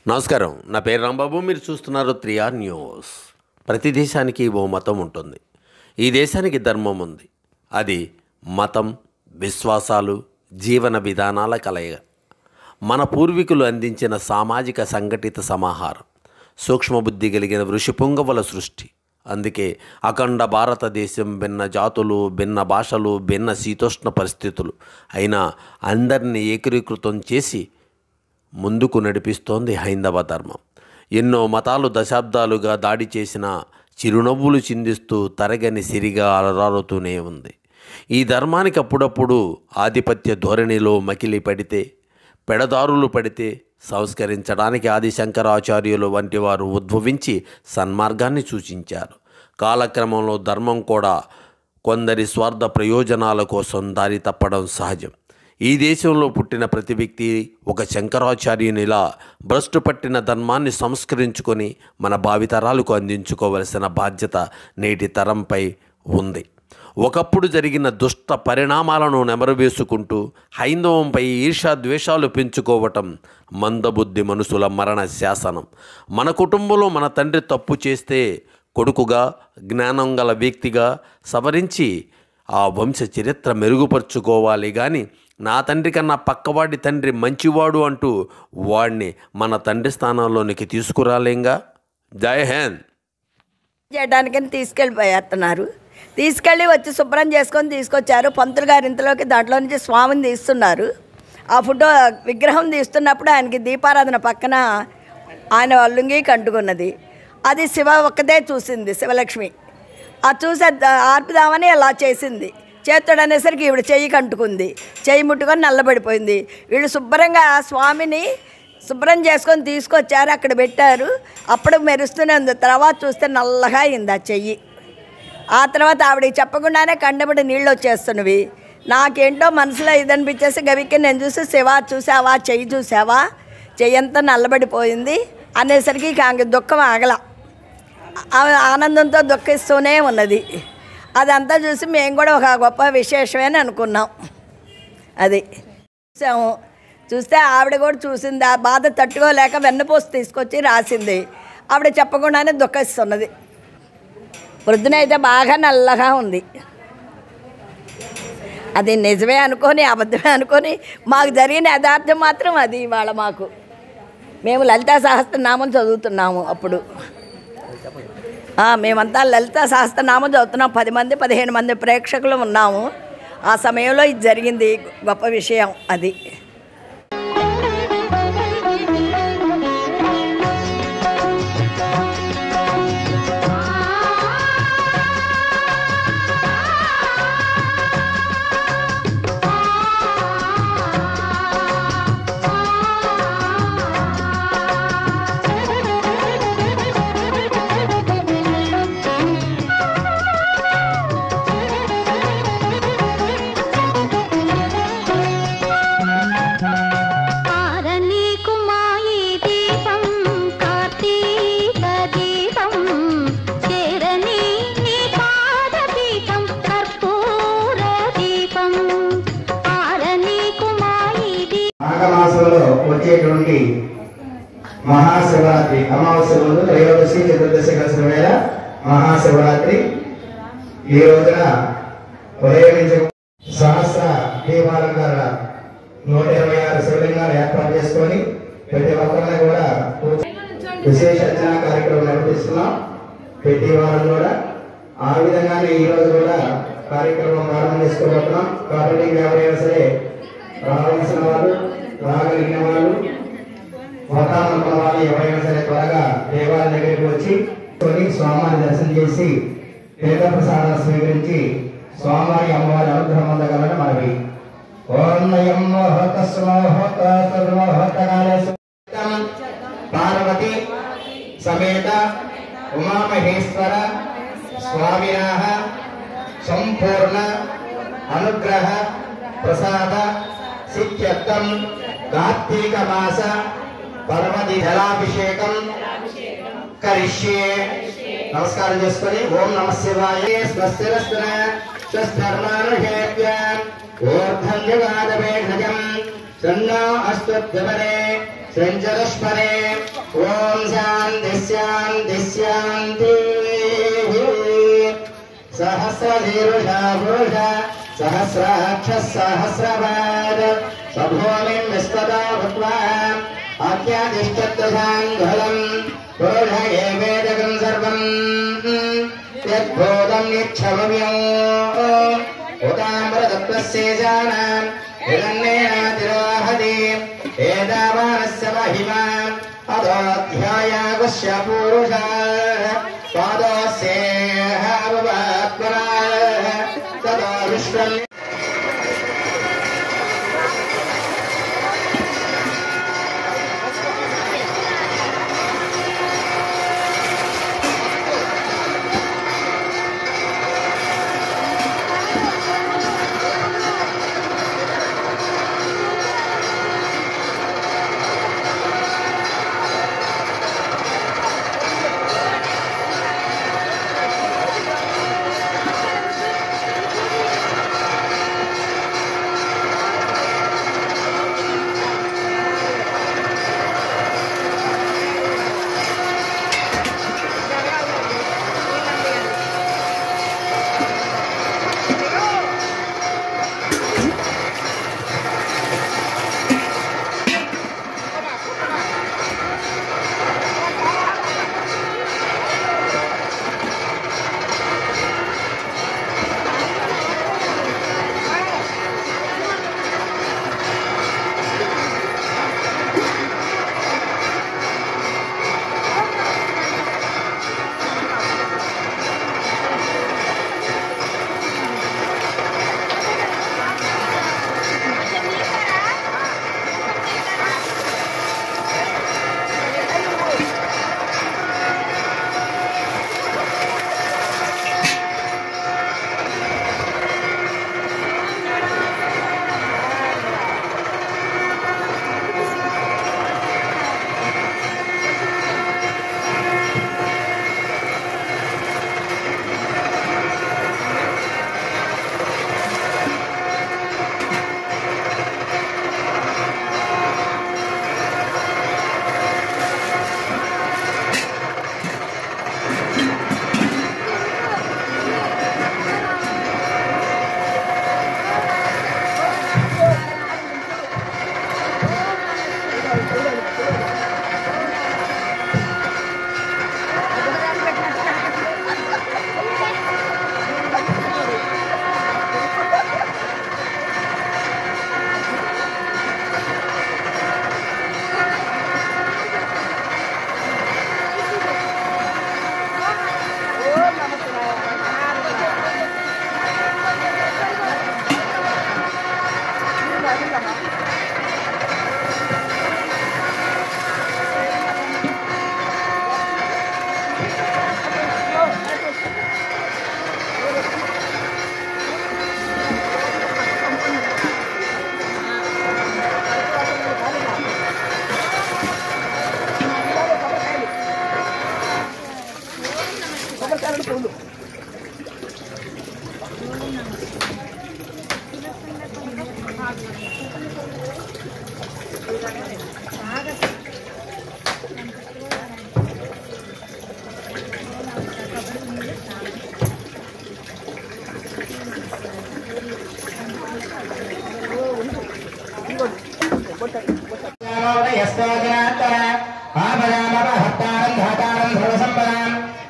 నమస్కారం. నా పేరు రాంబాబు. మీరు చూస్తున్నారు 3R న్యూస్. ప్రతి దేశానికి ఓ మతం ఉంటుంది. ఈ దేశానికి ధర్మం ఉంది. అది మతం, విశ్వాసాలు, జీవన విధానాల కలయిక. మన పూర్వీకులు అందించిన సామాజిక సంఘటిత సమాహారం, సూక్ష్మబుద్ధి కలిగిన ఋషిపుంగవుల సృష్టి. అందుకే అఖండ భారతదేశం భిన్న జాతులు, భిన్న భాషలు, భిన్న శీతోష్ణ పరిస్థితులు అయినా అందరినీ ఏకీకృతం చేసి ముందుకు నడిపిస్తోంది హైందవ ధర్మం. ఎన్నో మతాలు దశాబ్దాలుగా దాడి చేసిన చిరునవ్వులు చిందిస్తూ తరగని సిరిగా అలరారుతూనే ఉంది. ఈ ధర్మానికి అప్పుడప్పుడు ఆధిపత్య ధోరణిలో మకిలి పడితే, పెడదారులు పడితే సంస్కరించడానికి ఆది శంకరాచార్యులు వంటి వారు ఉద్భవించి సన్మార్గాన్ని సూచించారు. కాలక్రమంలో ధర్మం కూడా కొందరి స్వార్థ ప్రయోజనాల కోసం దారి తప్పడం సహజం. ఈ దేశంలో పుట్టిన ప్రతి వ్యక్తి ఒక శంకరాచార్యునిలా భ్రష్టు పట్టిన ధర్మాన్ని సంస్కరించుకొని మన భావితరాలకు అందించుకోవలసిన బాధ్యత నేటి తరంపై ఉంది. ఒకప్పుడు జరిగిన దుష్ట పరిణామాలను నెమరవేసుకుంటూ హైందవంపై ఈర్ష్యాద్వేషాలు పెంచుకోవటం మందబుద్ధి మనుషుల మరణ శాసనం. మన కుటుంబంలో మన తండ్రి తప్పు చేస్తే కొడుకుగా, జ్ఞానం గల వ్యక్తిగా సవరించి ఆ వంశ చరిత్ర మెరుగుపరుచుకోవాలి. కానీ నా తండ్రి కన్నా పక్కవాడి తండ్రి మంచివాడు అంటూ వాడిని మన తండ్రి స్థానంలోనికి తీసుకురాలేంగా. జై హింద్ చేయడానికని తీసుకెళ్ళిపోయేస్తున్నారు. తీసుకెళ్ళి వచ్చి శుభ్రం చేసుకొని తీసుకొచ్చారు. పంతులు గారి ఇంతలోకి దాంట్లో నుంచి స్వామిని తీస్తున్నారు. ఆ ఫోటో విగ్రహం తీస్తున్నప్పుడు ఆయనకి దీపారాధన పక్కన ఆయన లుంగి కంటుకున్నది. అది శివ ఒక్కదే చూసింది, శివలక్ష్మి. అది చూసి ఆర్పుదామని అలా చేసింది. చేతుడు అనేసరికి ఈవిడ చెయ్యి కంటుకుంది. చెయ్యి ముట్టుకొని నల్లబడిపోయింది. వీళ్ళు శుభ్రంగా స్వామిని శుభ్రం చేసుకొని తీసుకొచ్చారు, అక్కడ పెట్టారు. అప్పుడు మెరుస్తూనే ఉంది. తర్వాత చూస్తే నల్లగా అయింది ఆ చెయ్యి. ఆ తర్వాత ఆవిడకి చెప్పకుండానే కండబడి నీళ్ళు వచ్చేస్తున్నవి. నాకేంటో మనసులో ఇదనిపించేసి గవిక్కి నేను చూసి, శివ చూసావా, చెయ్యి చూసావా, చెయ్యి అంతా నల్లబడిపోయింది అనేసరికి ఆమె దుఃఖం ఆగల. ఆనందంతో దుఃఖిస్తూనే ఉన్నది. అదంతా చూసి మేము కూడా ఒక గొప్ప విశేషమే అని అనుకున్నాం. అది చూసాము. చూస్తే ఆవిడ కూడా చూసింది. ఆ బాధ తట్టుకోలేక వెన్నపూసి తీసుకొచ్చి రాసింది. ఆవిడ చెప్పకుండానే దుఃఖిస్తున్నది. వృద్ధునైతే బాగా నల్లగా ఉంది. అది నిజమే అనుకొని అబద్ధమే అనుకొని మాకు జరిగిన యథార్థం మాత్రం అది. ఇవాళ మేము లలితా సహస్రనామం చదువుతున్నాము. అప్పుడు మేమంతా లలితా సహస్రనామం చదువుతున్నాం. 10 మంది 15 మంది ప్రేక్షకులు ఉన్నాము. ఆ సమయంలో ఇది జరిగింది. గొప్ప విషయం అది. మాఘమాసంలో వచ్చేటువంటి మహాశివరాత్రి అమావాస్య ముందు త్రయోదశి చతుర్దశి కలిసిన వేళ మహాశివరాత్రి. ఈ రోజున ఉదయం నుంచి సహస్ర దీపాలంకార 126 శివలింగాలు ఏర్పాటు చేసుకొని ప్రతి ఒక్కరిని కూడా విశేష అర్చన కార్యక్రమం నిర్వహిస్తున్నాం. ప్రతి వారం కూడా ఆ విధంగానే ఈ రోజు కూడా కార్యక్రమం ప్రారంభం చేసుకోబోతున్నాం. కాబట్టి ఎవరైనా సరే రావాల్సిన వాళ్ళు, రాగలిగిన వాళ్ళు, వతానుకున్న వాళ్ళు ఎవరైనా సరే త్వరగా దేవాలయం దగ్గరికి వచ్చి స్వామివారి దర్శనం చేసి తీర్థ ప్రసాదం స్వీకరించి స్వామివారి అమ్మవారి అనుగ్రహం పొందగలని మనవి. పార్వతి సమేత ఉమామహేశ్వర స్వామినః సంపూర్ణ అనుగ్రహ ప్రసాద సిద్ధ్యర్థం కార్తీక మాస పర్వది జలాభిషేకం కరిష్యే. నమస్కారం చేసుకొని ఓం నమః శివాయ. స్వస్తిరస్తన స్వస్థర్మానుషేభ్య ఊర్ధ్వన్యగాదవేషజం సన్నో అస్తు ద్వరే సంచరస్పరే ఓం శాంతి శాంతి శాంతి. సహస్రశీర్షా పురుష సహస్రాక్ష సహస్రపాద సభూమిం విస్తతో భూత్వా ఆఖ్యాతిష్టత్వసాంఘలం పురుష ఏవేదకం సర్వం యద్భూతం యచ్చమవ్యం ఉదామృతత్వస్యేజానాం హిరణ్యేనాతిరోహతి ఏదావానస్య మహిమా అదోధ్యాయాగుష్య పురుషాః పాదోస్యేహావత్మనాః తదో విశ్వం.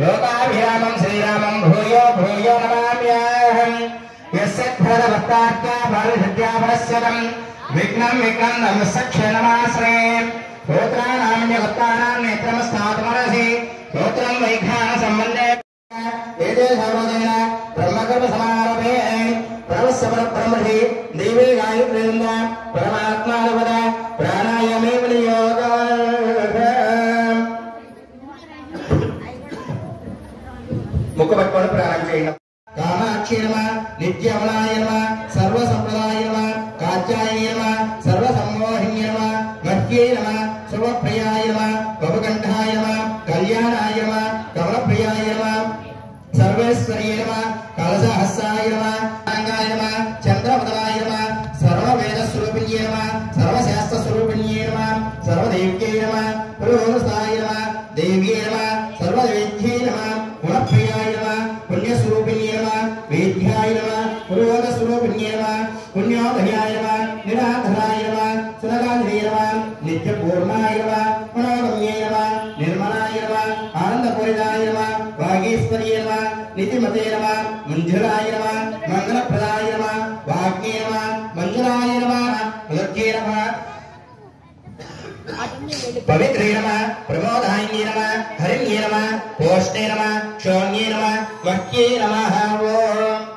लोकाभिरामं श्रीरामं भूयो भूयो नमाम्यहम् यस्य फलवत्तार्क्याफलसिद्ध्याफलस्यतं विघ्नं विघ्नं नमस्सख्य नमाश्रे गोत्राणाम्यवत्तानां नेत्रमस्थातमनसि गोत्रं वैखानसम्बन्धे एते सर्वदेन ब्रह्मकर्मसमारभे परमस्वरब्रह्मणि देवी गायत्रीन्द्र परमात्मानवद प्राणायामे विनियोगः मुखपट्टोण प्रारंभ చేయండి कामाक्षी नमः नित्यमलाय नमः सर्वसंप्रदाय नमः कात्यायने नमः सर्वसम्मोहिन्ये नमः मह्ये नमः सर्वप्रियाय नमः भवकण्ठाय नमः कल्याणाय नमः कमलप्रियाय नमः सर्वेश्वर्ये नमः कलशहस्ताय नमः अंगाय नमः चन्द्रवदनाय नमः सर्ववेदस्वरूपिण्ये नमः सर्वशास्त्रस्वरूपिण्ये नमः सर्वदेव्यै नमः पुरोहसाय नमः देव्यै नमः सर्वदेव्यै नमः गुणप्रियाय नमः पुण्यस्वरूपिण्यै नमः वेद्याय नमः पुरोहस्वरूपिण्यै नमः पुण्योदयाय नमः निराधराय नमः सुरगाधिरे नमः नित्यपूर्णाय नमः मनोरम्ये नमः निर्मलाय नमः आनन्दपूरिताय नमः वागीश्वर्ये नमः नितिमते नमः मंजुराय नमः मंगलप्रदाय नमः वाग्ये नमः मंजुराय नमः मुदक्ये नमः पवित्रे नमः प्रमोदाय नमः हरिण्ये नमः पोष्णे नमः क्षोण्ये नमः मह्ये नमः ओम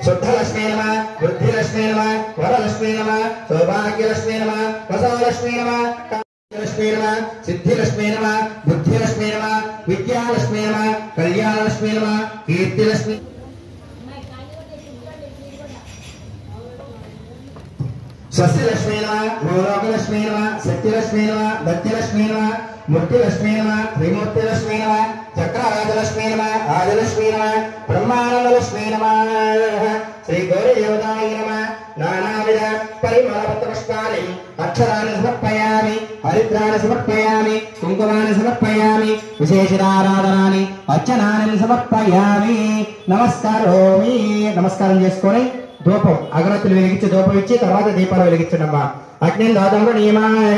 शुद्धलक्ष्मी नमः बुद्धिलक्ष्मी नमः वरलक्ष्मी नमः सौभाग्यलक्ष्मी नमः प्रसवलक्ष्मी नमः लक्ष्मी नमः सिद्धिलक्ष्मी नमः बुद्धिलक्ष्मी नमः विद्यालक्ष्मी नमः कल्याणलक्ष्मी नमः कीर्तिलक्ष्मी स्वस्तिलक्ष्मी नमः गौरवलक्ष्मी नमः सत्यलक्ष्मी नमः भक्तिलक्ष्मी नमः मूर्तिलक्ष्मी नमः त्रिमूर्तिलक्ष्मी नमः चक्रराजलक्ष्मी नमः आदिलक्ष्मी नमः ब्रह्मानंदलक्ष्मी नमः श्री गौरी देवताय नमः नानाविध परिमलपत्रपुष्पाणि अक्षराणि समर्पयामि हरिद्राणि समर्पयामि कुङ्कुमानि समर्पयामि विशेषाराधनानि अर्चनानि समर्पयामि नमस्कारोमि नमस्कारं చేసుకొని ధూపం అగరత్తులు వెలిగించి ధూపం ఇచ్చి తర్వాత దీపాలు వెలిగించండమ్మా అగ్ని దాతంలో నియమాయ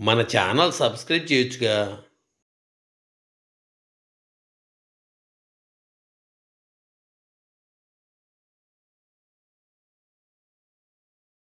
మన ఛానల్ సబ్స్క్రైబ్ చేయొచ్చుగా.